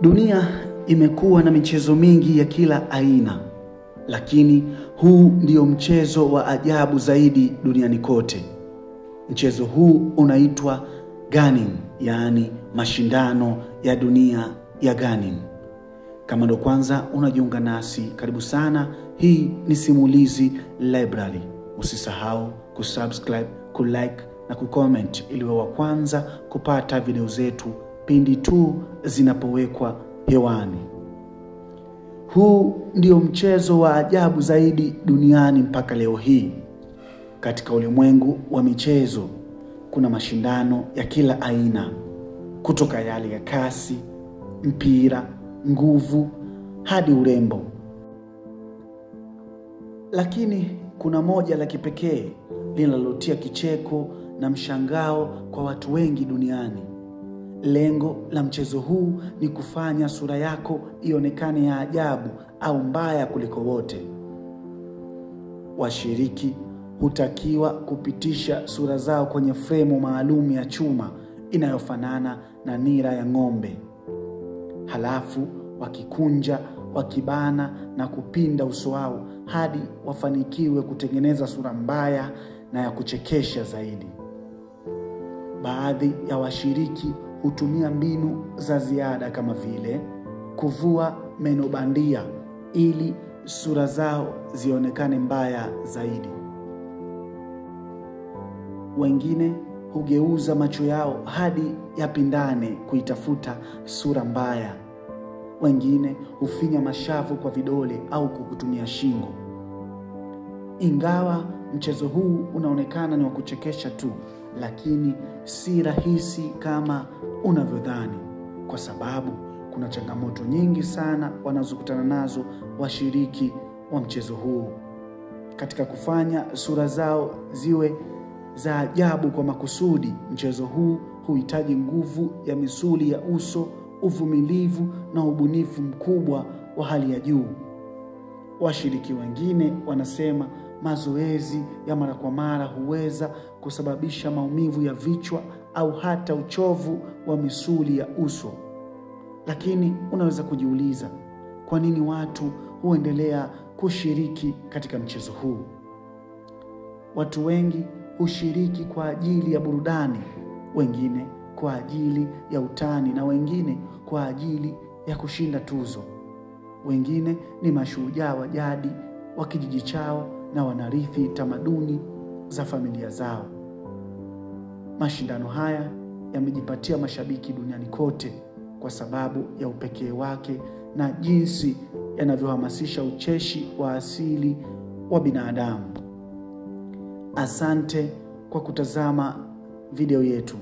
Dunia imekuwa na michezo mingi ya kila aina, lakini huu ndio mchezo wa ajabu zaidi duniani kote. Mchezo huu unaitwa Gunning, yaani mashindano ya dunia ya Gunning. Kama ndo kwanza unajiunga nasi, karibu sana. Hii ni Simulizi Library. Usisahau kusubscribe, kulike na kucomment ili uwe wa kwanza kupata video zetu pindi tu zinapowekwa hewani. Huu ndio mchezo wa ajabu zaidi duniani mpaka leo hii. Katika ulimwengu wa michezo kuna mashindano ya kila aina, kutoka yale ya kasi, mpira, nguvu hadi urembo. Lakini kuna moja la kipekee linalotia kicheko na mshangao kwa watu wengi duniani. Lengo la mchezo huu ni kufanya sura yako ionekane ya ajabu au mbaya kuliko wote. Washiriki hutakiwa kupitisha sura zao kwenye fremu maalum ya chuma inayofanana na nira ya ng'ombe. Halafu wakikunja, wakibana na kupinda uso wao hadi wafanikiwe kutengeneza sura mbaya na ya kuchekesha zaidi. Baadhi ya washiriki hutumia mbinu za ziada kama vile kuvua meno bandia ili sura zao zionekane mbaya zaidi. Wengine hugeuza macho yao hadi yapindane kuitafuta sura mbaya. Wengine hufinya mashavu kwa vidole au kukutumia shingo. Ingawa mchezo huu unaonekana ni wa kuchekesha tu, lakini si rahisi kama unavyodhani, kwa sababu kuna changamoto nyingi sana wanazokutana nazo washiriki wa mchezo huu. Katika kufanya sura zao ziwe za ajabu kwa makusudi, mchezo huu huhitaji nguvu ya misuli ya uso, uvumilivu na ubunifu mkubwa wa hali ya juu. Washiriki wengine wanasema mazoezi ya mara kwa mara huweza kusababisha maumivu ya vichwa au hata uchovu wa misuli ya uso. Lakini unaweza kujiuliza, kwa nini watu huendelea kushiriki katika mchezo huu? Watu wengi hushiriki kwa ajili ya burudani, wengine kwa ajili ya utani na wengine kwa ajili ya kushinda tuzo. Wengine ni mashujaa wa jadi wa kijiji chao na wanarithi tamaduni za familia zao. Mashindano haya yamejipatia mashabiki duniani kote kwa sababu ya upekee wake na jinsi yanavyohamasisha ucheshi wa asili wa binadamu. Asante kwa kutazama video yetu.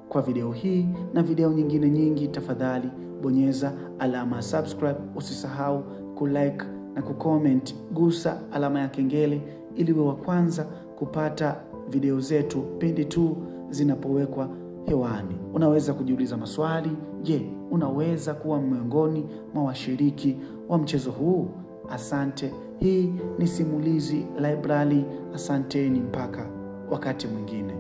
Kwa video hii na video nyingine nyingi, tafadhali bonyeza alama subscribe, usisahau kulike na kucomment, gusa alama ya kengele ili uwe wa kwanza kupata video zetu pindi tu zinapowekwa hewani. Unaweza kujiuliza maswali, je, unaweza kuwa miongoni mwa washiriki wa mchezo huu? Asante. Hii ni Simulizi Library. Asanteni mpaka wakati mwingine.